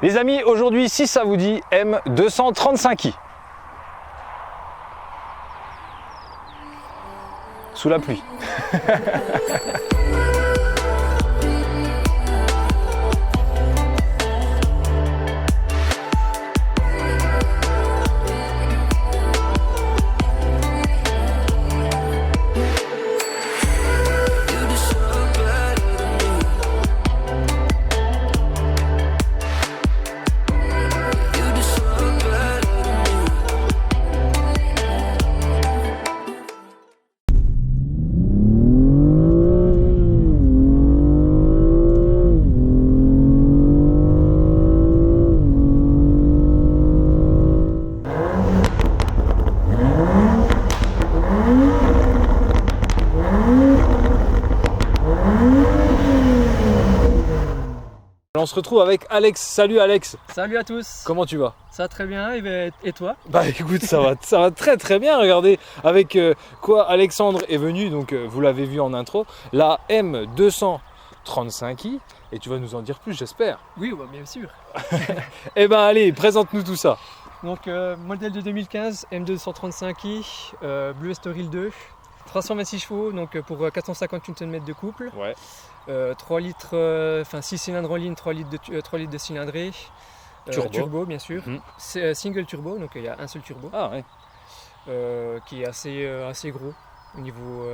Les amis, aujourd'hui, si ça vous dit, M235i. Sous la pluie. On se retrouve avec Alex. Salut Alex. Salut à tous. Comment tu vas? Ça va très bien, et toi? Bah écoute, ça va très très bien. Regardez avec quoi Alexandre est venu, donc vous l'avez vu en intro, la M235i, et tu vas nous en dire plus, j'espère. Oui, bah, bien sûr. Eh ben allez, présente-nous tout ça. Donc modèle de 2015, M235i, Blue Estoril 2, 326 chevaux, donc pour 450 Nm de couple. Ouais. 3 litres, 6 cylindres en ligne, 3 litres de cylindrée. Turbo bien sûr. C'est single turbo, donc il y a un seul turbo. Ah ouais. Qui est assez gros au niveau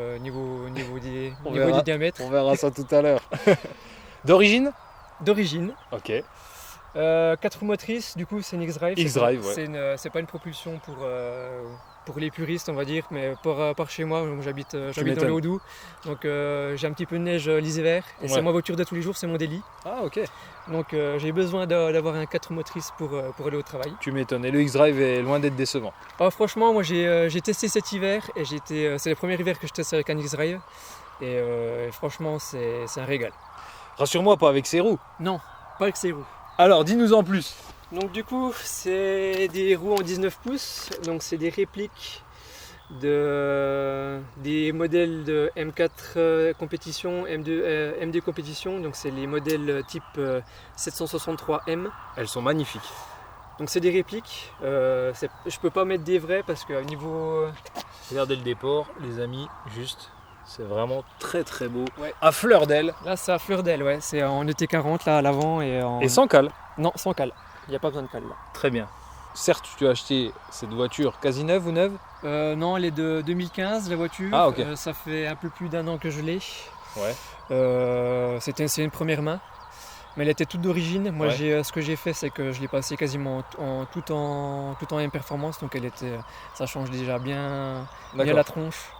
des diamètres. On verra ça tout à l'heure. D'origine? D'origine. Ok. 4 roues motrices, du coup c'est une X-Drive. X-Drive, ouais. C'est pas une propulsion pour les puristes, on va dire, mais par chez moi, j'habite dans le Haut-Doubs, donc j'ai un petit peu de neige l'hiver, et c'est ma voiture de tous les jours, c'est mon daily. Ah ok. Donc j'ai besoin d'avoir un 4 roues motrices pour aller au travail. Tu m'étonnes, et le X-Drive est loin d'être décevant. Ah, franchement, moi j'ai testé cet hiver, et c'est le premier hiver que je teste avec un X-Drive, et franchement c'est un régal. Rassure-moi, pas avec ses roues. Non, pas avec ses roues. Alors, dis-nous en plus. Donc du coup, c'est des roues en 19 pouces, donc c'est des répliques des modèles de M4 compétition, MD compétition, donc c'est les modèles type 763M. Elles sont magnifiques. Donc c'est des répliques, je peux pas mettre des vrais parce que au niveau... Regardez le déport, les amis, juste. C'est vraiment très très beau, ouais. À fleur d'aile. Là c'est à fleur d'aile, ouais. C'est en ET40 là à l'avant et sans cale. Non, sans cale, il n'y a pas besoin de cale là. Très bien. Certes, tu as acheté cette voiture quasi neuve ou neuve? Non, elle est de 2015 la voiture. Ah ok. Ça fait un peu plus d'un an que je l'ai. Ouais. C'est une première main, mais elle était toute d'origine. Moi ouais. Ce que j'ai fait, c'est que je l'ai passée quasiment tout en M performance, donc ça change déjà bien la tronche.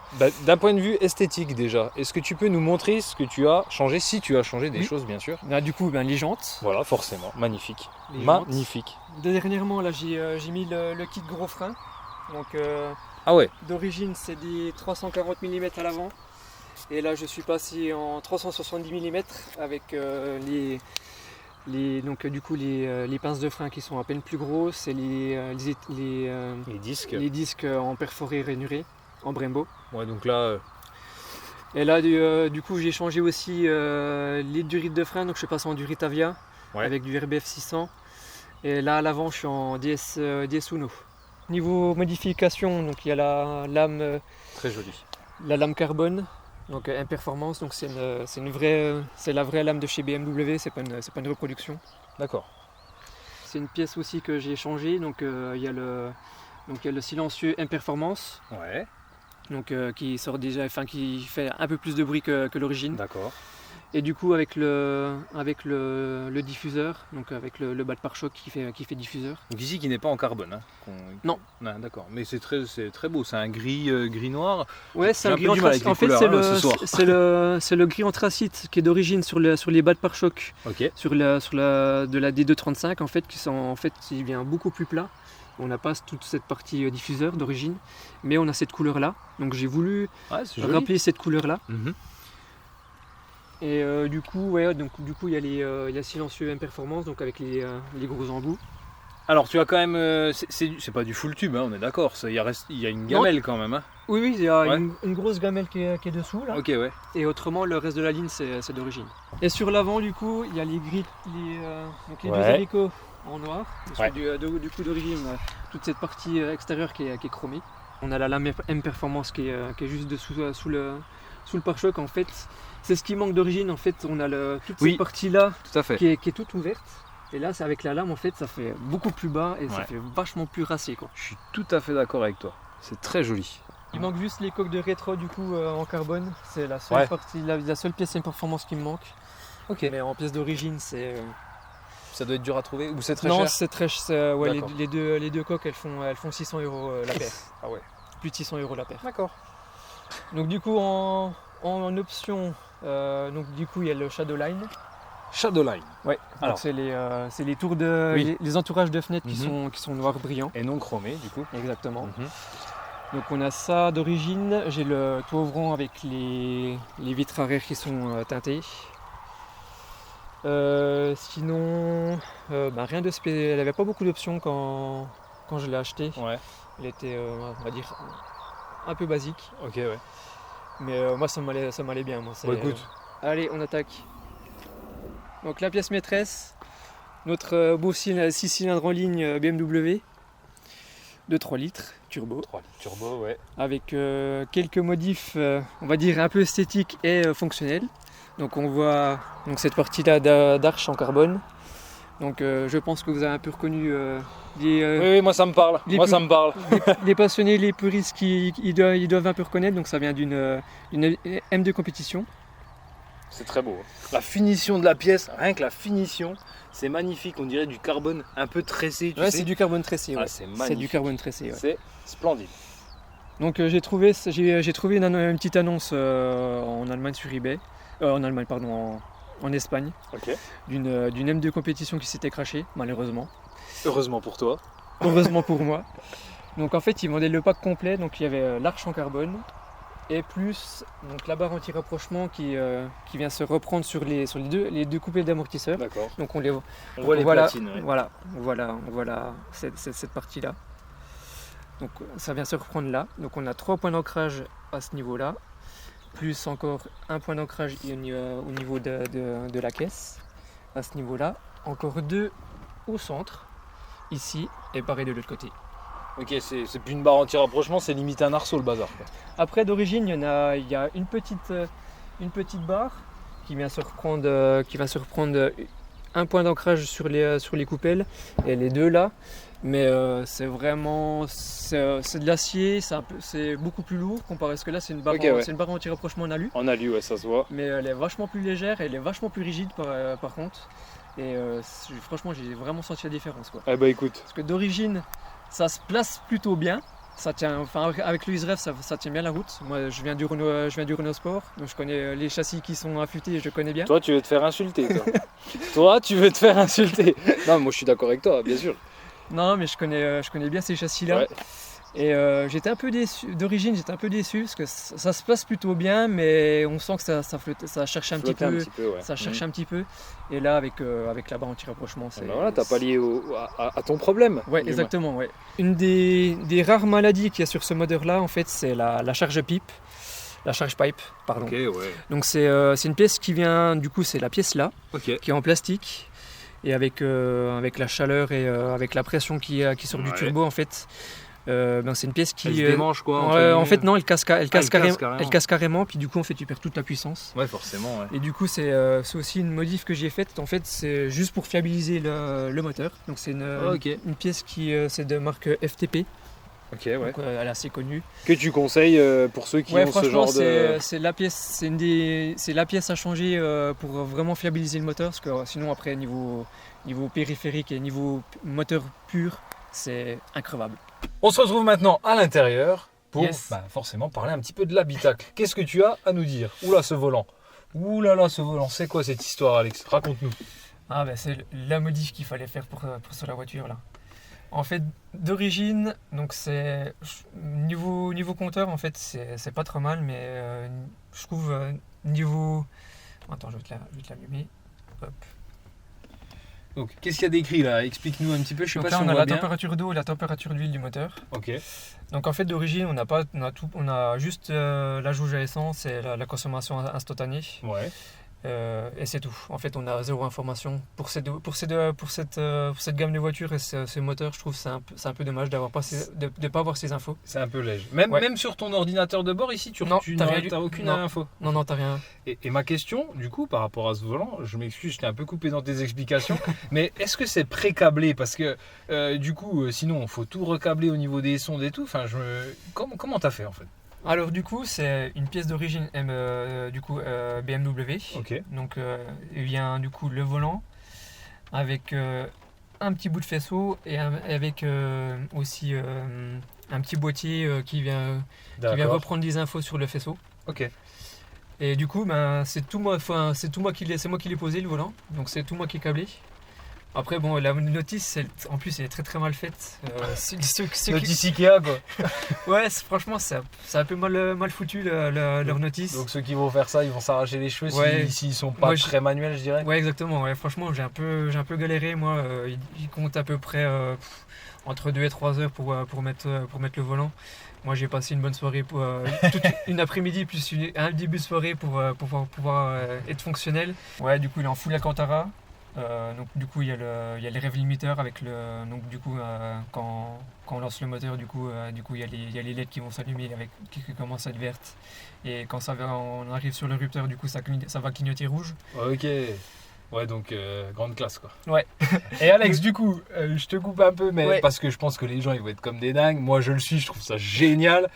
D'un point de vue esthétique déjà, est-ce que tu peux nous montrer ce que tu as changé, si tu as changé des choses bien sûr? Du coup, les jantes. Voilà, forcément, magnifique. Magnifique. Dernièrement, là, j'ai mis le kit gros frein. Donc, ah ouais. D'origine, c'est des 340 mm à l'avant. Et là, je suis passé en 370 mm avec les pinces de frein qui sont à peine plus grosses et les disques en perforé rainuré. En Brembo. Ouais, donc là. Et là, du coup, j'ai changé aussi les durites de frein, donc je suis passé en durite Avia avec du RBF 600. Et là, à l'avant, je suis en DS Uno. Niveau modification, donc il y a la lame. Très jolie. La lame carbone, donc M-Performance, donc c'est la vraie lame de chez BMW, c'est pas une reproduction. D'accord. C'est une pièce aussi que j'ai changée, donc il y a le silencieux M-Performance. Ouais. Donc qui sort déjà, qui fait un peu plus de bruit que l'origine. D'accord. Et du coup avec le diffuseur, donc avec le bas de pare-choc qui fait diffuseur. Donc ici qui n'est pas en carbone. Hein, non. Ah, d'accord. Mais c'est très beau. C'est un gris noir. Ouais, c'est un gris anthracite. En fait, c'est le gris anthracite qui est d'origine sur les bas de pare-choc. Ok. De la D235 en fait, qui vient beaucoup plus plat. On n'a pas toute cette partie diffuseur d'origine, mais on a cette couleur là. Donc j'ai voulu rappeler cette couleur là. Et du coup, il y a les silencieux M-Performance, donc avec les gros embouts. Alors tu as quand même, c'est pas du full tube, hein, on est d'accord, il y a une gamelle quand même. Hein. Oui, il y a Ouais. une grosse gamelle qui est dessous là. Ok, ouais. Et autrement, le reste de la ligne, c'est d'origine. Et sur l'avant, du coup, il y a les grilles, donc les deux Ouais. hélicos en noir. Parce Ouais. que du coup, d'origine, on a toute cette partie extérieure qui est chromée. On a la lame M Performance qui est juste dessous, sous le pare-choc. En fait, c'est ce qui manque d'origine. En fait, on a toute Oui. cette partie-là Tout à fait. qui est toute ouverte. Et là, c'est avec la lame, en fait, ça fait beaucoup plus bas et ça Ouais. fait vachement plus racé, quoi. Je suis tout à fait d'accord avec toi. C'est très joli. Il manque juste les coques de rétro du coup en carbone. C'est la seule Ouais. partie, la seule pièce M Performance qui me manque. Ok. Mais en pièce d'origine, c'est. Ça doit être dur à trouver ou c'est très Non, cher? c'est très. Ouais, D'accord. les deux coques, elles font 600 € la paire. Ah ouais. Plus de 600 € la paire. D'accord. Donc du coup en option, donc du coup il y a le Shadowline. Shadowline. Ouais. Alors. Donc c'est les tours de Oui. les entourages de fenêtres Mhm. qui sont noirs brillants. Et non chromé du coup. Exactement. Mhm. Donc on a ça d'origine. J'ai le toit ouvrant avec les vitres arrière qui sont teintées. Sinon, rien de spécial. Elle n'avait pas beaucoup d'options quand je l'ai acheté. Ouais. Elle était, on va dire, un peu basique. Ok, ouais. Mais moi ça m'allait bien. Moi, Bon, écoute. Allez, on attaque. Donc la pièce maîtresse, notre beau 6 cylindres en ligne BMW de 3 litres turbo. 3 litres turbo, ouais. Avec quelques modifs, on va dire un peu esthétiques et fonctionnels. Donc on voit cette partie-là d'arche en carbone. Donc je pense que vous avez un peu reconnu Oui, moi ça me parle. les passionnés, les puristes ils doivent un peu reconnaître. Donc ça vient d'une M de compétition. C'est très beau. La finition de la pièce, rien que la finition, c'est magnifique. On dirait du carbone un peu tressé. Tu Ouais, sais. c'est du carbone tressé. Ah, Ouais. c'est C'est magnifique. du carbone tressé. Ouais. C'est splendide. Donc j'ai trouvé une petite annonce en Allemagne sur eBay, en Espagne, Ok. d'une M de compétition qui s'était crachée, malheureusement. Heureusement pour toi. Heureusement pour moi. Donc en fait, ils vendaient le pack complet, donc il y avait l'arche en carbone et plus donc la barre anti-rapprochement qui vient se reprendre sur les deux coupelles d'amortisseurs. D'accord. Donc on les On voit les voilà, platines. Ouais. voilà cette partie-là. Donc ça vient se reprendre là. Donc on a 3 points d'ancrage à ce niveau-là, plus encore un point d'ancrage au niveau de la caisse, à ce niveau-là. Encore 2 au centre, ici, et pareil de l'autre côté. Ok, c'est plus une barre anti-rapprochement, c'est limite un arceau le bazar. Quoi. Après d'origine, il y a une petite barre qui vient se reprendre un point d'ancrage sur les coupelles et les deux là. Mais c'est de l'acier, c'est beaucoup plus lourd comparé à ce que là c'est une barre, Ok, ouais. c'est une barre anti-rapprochement en alu. En alu, ouais, ça se voit. Mais elle est vachement plus légère, elle est vachement plus rigide par contre. Et franchement j'ai vraiment senti la différence quoi. Eh bah écoute. Parce que d'origine ça se place plutôt bien. Ça tient, enfin avec le X-Rev ça tient bien la route. Moi je viens du Renault Sport, donc je connais les châssis qui sont affûtés, je connais bien. Toi, tu veux te faire insulter, toi. Toi, tu veux te faire insulter. Non, moi je suis d'accord avec toi, bien sûr. Non mais je connais bien ces châssis là. Ouais. Et j'étais un peu déçu, d'origine j'étais un peu déçu parce que ça se place plutôt bien, mais on sent que ça cherche un petit Flottait peu. un petit peu, ouais. Ça cherche un petit peu. Et là avec la barre anti-rapprochement, Ah bah voilà, t'as pallié à ton problème. Ouais, du exactement, ouais. Une des rares maladies qu'il y a sur ce moteur-là, en fait, c'est la charge pipe. La charge pipe, pardon. Ok, ouais. Donc c'est une pièce qui vient, du coup, c'est la pièce là, Ok. qui est en plastique. Et avec la chaleur et avec la pression qui sort du Ouais. turbo, en fait, c'est une pièce qui. Elle se démange, quoi. entre Ouais, en guillemets. fait, non, elle casse carrément. carrément. Elle casse carrément, puis du coup, en fait, tu perds toute la puissance. Ouais, forcément, ouais. Et du coup, c'est aussi une modif que j'ai faite. En fait, c'est juste pour fiabiliser le moteur. Donc, c'est Ok. une pièce qui c'est de marque FTP. Ok, ouais. Donc, elle est assez connue. Que tu conseilles pour ceux qui Ouais, ont ce franchement, genre de. c'est la pièce, c'est la pièce à changer pour vraiment fiabiliser le moteur. Parce que sinon, après, niveau périphérique et niveau moteur pur, c'est increvable. On se retrouve maintenant à l'intérieur pour Yes. forcément parler un petit peu de l'habitacle. Qu'est-ce que tu as à nous dire? Oula, ce volant. Oulala, ce volant. C'est quoi cette histoire, Alex? Raconte-nous. Ah ben c'est la modif qu'il fallait faire pour sur la voiture là. En fait d'origine, donc c'est niveau compteur en fait c'est pas trop mal, mais je trouve niveau. Attends, je vais te l'allumer. Hop. Donc, qu'est-ce qu'il y a d'écrit là? Explique-nous un petit peu, je sais Donc pas là, si on a voit la bien. température d'eau et la température d'huile du moteur. Ok. Donc en fait, d'origine, on a juste la jauge à essence et la consommation instantanée. Ouais. Et c'est tout. En fait, on a zéro information. Pour cette gamme de voitures et ce moteur, je trouve que c'est un peu dommage de ne pas avoir ces infos. C'est un peu léger. Ouais. Même sur ton ordinateur de bord ici, tu n'as aucune info. Non, t'as rien. Et ma question, du coup, par rapport à ce volant, je m'excuse, je t'ai un peu coupé dans tes explications, mais est-ce que c'est pré-câblé? Parce que du coup, sinon, il faut tout recâbler au niveau des sondes et tout. Enfin, comment t'as fait en fait? Alors du coup, c'est une pièce d'origine BMW. Ok. Donc il vient du coup le volant avec un petit bout de faisceau et avec aussi un petit boîtier qui vient reprendre des infos sur le faisceau. Ok. Et du coup, c'est moi qui l'ai posé le volant, donc c'est tout moi qui ai câblé. Après bon, la notice, en plus, elle est très très mal faite. Notice Ikea quoi. Ouais, franchement, c'est un peu mal foutu leur notice. Donc ceux qui vont faire ça, ils vont s'arracher les cheveux s'ils sont pas Moi, très manuels, je dirais. Ouais, exactement. Ouais, franchement, j'ai un peu galéré. Moi, il compte à peu près entre 2 et 3 heures pour mettre le volant. Moi, j'ai passé une bonne soirée, toute une après-midi plus un début de soirée pour pouvoir être fonctionnel. Ouais, du coup, il est en full Alcantara. Donc du coup il y a les rêves limiteurs avec donc du coup quand on lance le moteur du coup il y a les LED qui vont s'allumer qui commencent à être vertes, et quand on arrive sur le rupteur, du coup ça va clignoter rouge. Ok. Ouais, donc grande classe quoi. Ouais. Et Alex, du coup, je te coupe un peu, mais Ouais. parce que je pense que les gens ils vont être comme des dingues. Moi je le suis, je trouve ça génial.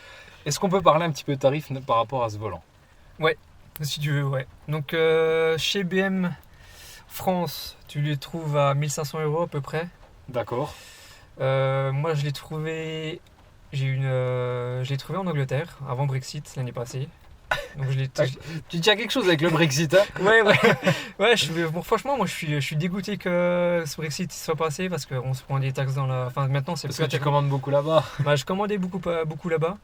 Est-ce qu'on peut parler un petit peu de tarif par rapport à ce volant? Si tu veux, ouais. Donc chez BM France, tu les trouves à 1500 € à peu près. D'accord. Moi je l'ai trouvé en Angleterre avant Brexit l'année passée. Donc Tu tiens quelque chose avec le Brexit, hein? Ouais. Bon, franchement, moi je suis dégoûté que ce Brexit soit passé, parce qu'on se prend des taxes dans la. Enfin, maintenant c'est Parce plus que tu commandes beaucoup là-bas. Bah, je commandais beaucoup là-bas.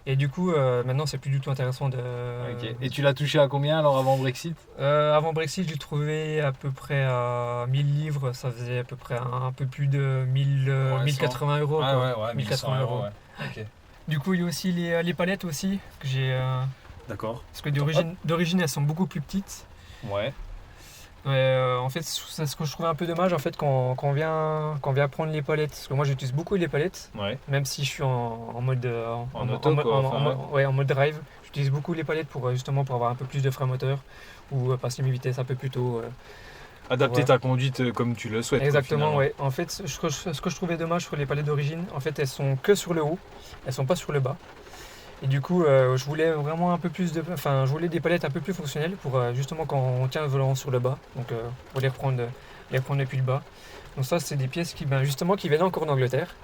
Et du coup, maintenant c'est plus du tout intéressant de. Ok. Et tu l'as touché à combien alors avant Brexit? Avant Brexit, je l'ai trouvé à peu près à 1000 livres. Ça faisait à peu près un peu plus de 1080 €. Ah quoi. ouais, 1180 €. ouais. Ok. Du coup, il y a aussi les palettes aussi que j'ai. D'accord. Parce que d'origine, elles sont beaucoup plus petites. Ouais. En fait, c'est ce que je trouvais un peu dommage en fait quand on vient prendre les palettes. Parce que moi j'utilise beaucoup les palettes, Ouais. même si je suis en mode En auto, quoi, en mode drive. J'utilise beaucoup les palettes pour justement pour avoir un peu plus de frein moteur, ou passer mes vitesses un peu plus tôt. Adapter Ouais. ta conduite comme tu le souhaites. quoi, Exactement, finalement. ouais. En fait, ce que je trouvais dommage sur les palettes d'origine, en fait, elles sont que sur le haut, elles sont pas sur le bas. Et du coup, je voulais vraiment un peu plus je voulais des palettes un peu plus fonctionnelles pour justement quand on tient le volant sur le bas, donc pour les reprendre depuis le bas. Donc ça, c'est des pièces qui viennent encore d'Angleterre,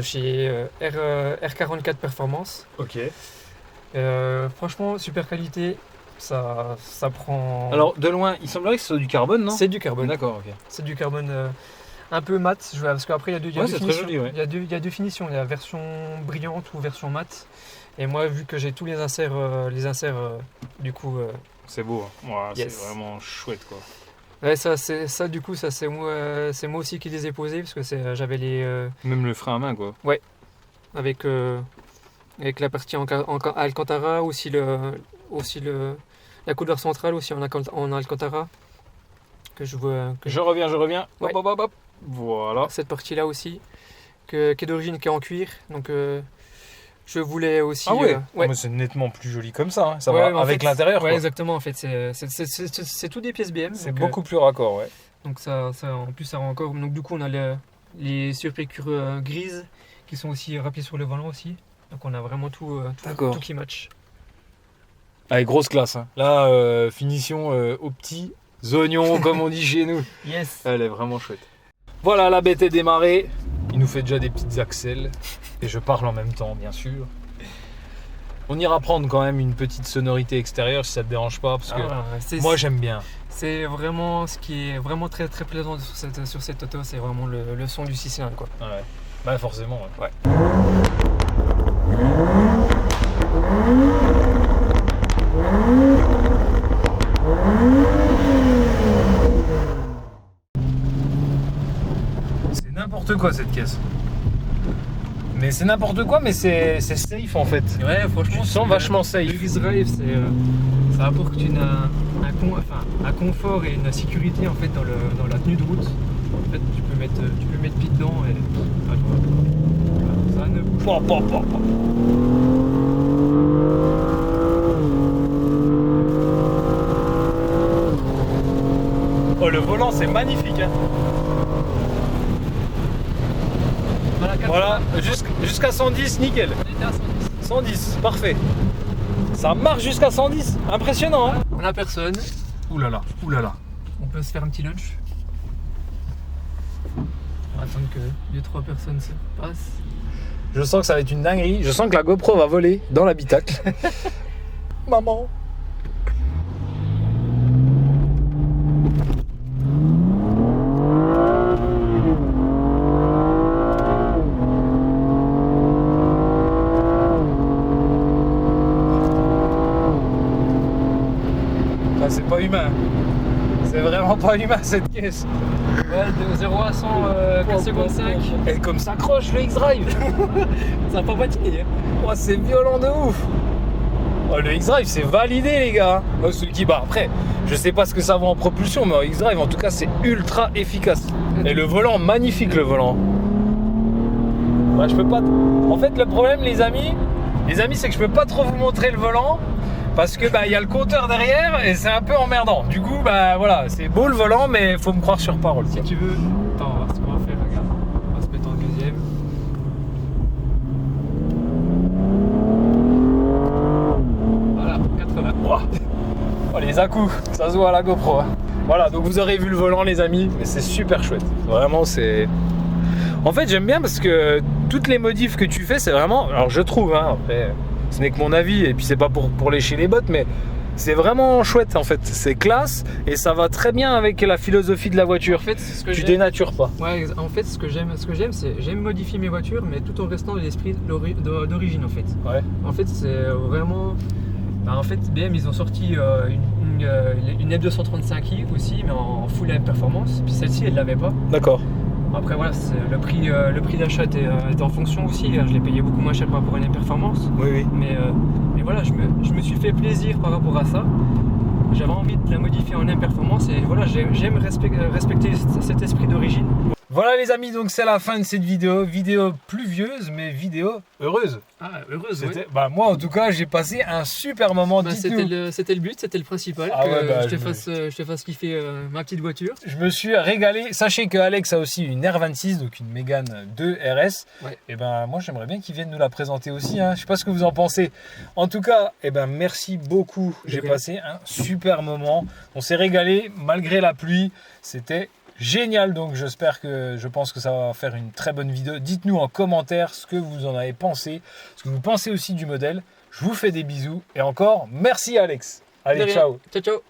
chez R44 Performance. Ok. Franchement, super qualité. Ça prend. Alors de loin, il semblerait que ce soit du carbone, non? C'est du carbone. D'accord, ok. C'est du carbone un peu mat, parce qu'après il y a deux c'est très finitions. joli, ouais. Il y a deux finitions, il y a version brillante ou version mat. Et moi, vu que j'ai tous les inserts, du coup. C'est beau, hein. Ouais, Yes. C'est vraiment chouette quoi. Ouais, c'est moi aussi qui les ai posés, parce que j'avais les. Même le frein à main quoi. Avec la partie en Alcantara, aussi la couleur centrale aussi en Alcantara. Je reviens. Ouais. Hop, hop, hop, hop. Voilà. Cette partie-là aussi, qui est d'origine, qui est en cuir. Donc je voulais aussi. Ah ouais. Ouais. Mais c'est nettement plus joli comme ça. Hein. Ça Ouais, va mais en avec fait, l'intérieur. Ouais, quoi. exactement. En fait, c'est tout des pièces BM. C'est donc, beaucoup plus raccord, ouais. Donc en plus, ça rend encore. Donc du coup, on a les surpiqûres grises qui sont aussi rappelées sur le volant aussi. Donc on a vraiment tout qui match. Allez, grosse classe. Hein. Là, finition aux petits oignons, comme on dit chez nous. Yes. Elle est vraiment chouette. Voilà, la bête est démarrée. Il nous fait déjà des petites axelles. Et je parle en même temps, bien sûr. On ira prendre quand même une petite sonorité extérieure si ça te dérange pas. Parce que moi, j'aime bien. C'est vraiment ce qui est vraiment très très plaisant sur cette auto, c'est vraiment le son du 6 cylindres, quoi. Ouais. Bah forcément, ouais. n'importe quoi cette caisse. Mais c'est n'importe quoi, mais c'est safe en fait. Ouais, franchement, Tu sens vachement safe. Le X-Drive, ça apporte un confort et une sécurité en fait dans la tenue de route. En fait, tu peux mettre pied dedans et ça ne bouge pas. Oh, le volant c'est magnifique hein. Voilà, jusqu'à 110, nickel. 110, parfait. Ça marche jusqu'à 110, impressionnant hein. On a personne. Ouh là là. On peut se faire un petit lunch. On va attendre que 2-3 personnes se passent. Je sens que ça va être une dinguerie. Je sens que la GoPro va voler dans l'habitacle. Maman. Ah, c'est pas humain. C'est vraiment pas humain cette caisse. Ouais, de 0 à 100, 4 secondes 5. Et comme ça accroche le X-Drive. Ça va pas patiner. Hein. Oh, c'est violent de ouf. Oh, le X-Drive c'est validé les gars. Oh, celui qui bat après. Je sais pas ce que ça vaut en propulsion, mais en X-Drive en tout cas c'est ultra efficace. Et le volant, magnifique le volant. Ouais, je peux pas. En fait le problème les amis c'est que je peux pas trop vous montrer le volant. Parce que y a le compteur derrière et c'est un peu emmerdant. Du coup voilà, c'est beau le volant mais faut me croire sur parole. Si tu veux, attends, on va voir ce qu'on va faire, regarde. On va se mettre en deuxième. Voilà, 80. Ouah. Oh, les à-coups, ça se voit à la GoPro. Hein. Voilà, donc vous aurez vu le volant les amis, mais c'est super chouette. Vraiment c'est... En fait j'aime bien parce que toutes les modifs que tu fais c'est vraiment... Alors je trouve, hein, après ce n'est que mon avis et puis c'est pas pour lécher les bottes, mais c'est vraiment chouette en fait. C'est classe et ça va très bien avec la philosophie de la voiture. En fait, c'est ce que tu j'aime. dénatures pas. Ouais, en fait, ce que j'aime, c'est j'aime modifier mes voitures, mais tout en restant dans l'esprit d'origine en fait. Ouais. En fait, c'est vraiment. En fait, BM ils ont sorti une F235i aussi, mais en full M performance. Puis celle-ci, elle l'avait pas. D'accord. Après voilà, le prix d'achat était en fonction aussi. Je l'ai payé beaucoup moins cher par rapport à une performance. Oui. Mais voilà, je me suis fait plaisir par rapport à ça. J'avais envie de la modifier en performance et voilà, j'aime respecter cet esprit d'origine. Voilà les amis, donc c'est la fin de cette vidéo. Vidéo pluvieuse, mais vidéo heureuse. Ah, heureuse, ouais. Moi en tout cas, j'ai passé un super moment. C'était le but, c'était le principal. Ah ouais, je te fasse kiffer ma petite voiture. Je me suis régalé. Sachez que Alex a aussi une R26, donc une Mégane 2 RS. Ouais. Et moi j'aimerais bien qu'il vienne nous la présenter aussi. Hein. Je sais pas ce que vous en pensez. En tout cas, merci beaucoup. J'ai passé un super moment. On s'est régalé malgré la pluie. C'était génial, donc je pense que ça va faire une très bonne vidéo. Dites-nous en commentaire ce que vous en avez pensé, ce que vous pensez aussi du modèle. Je vous fais des bisous et encore merci Alex. Allez, ciao. Ciao.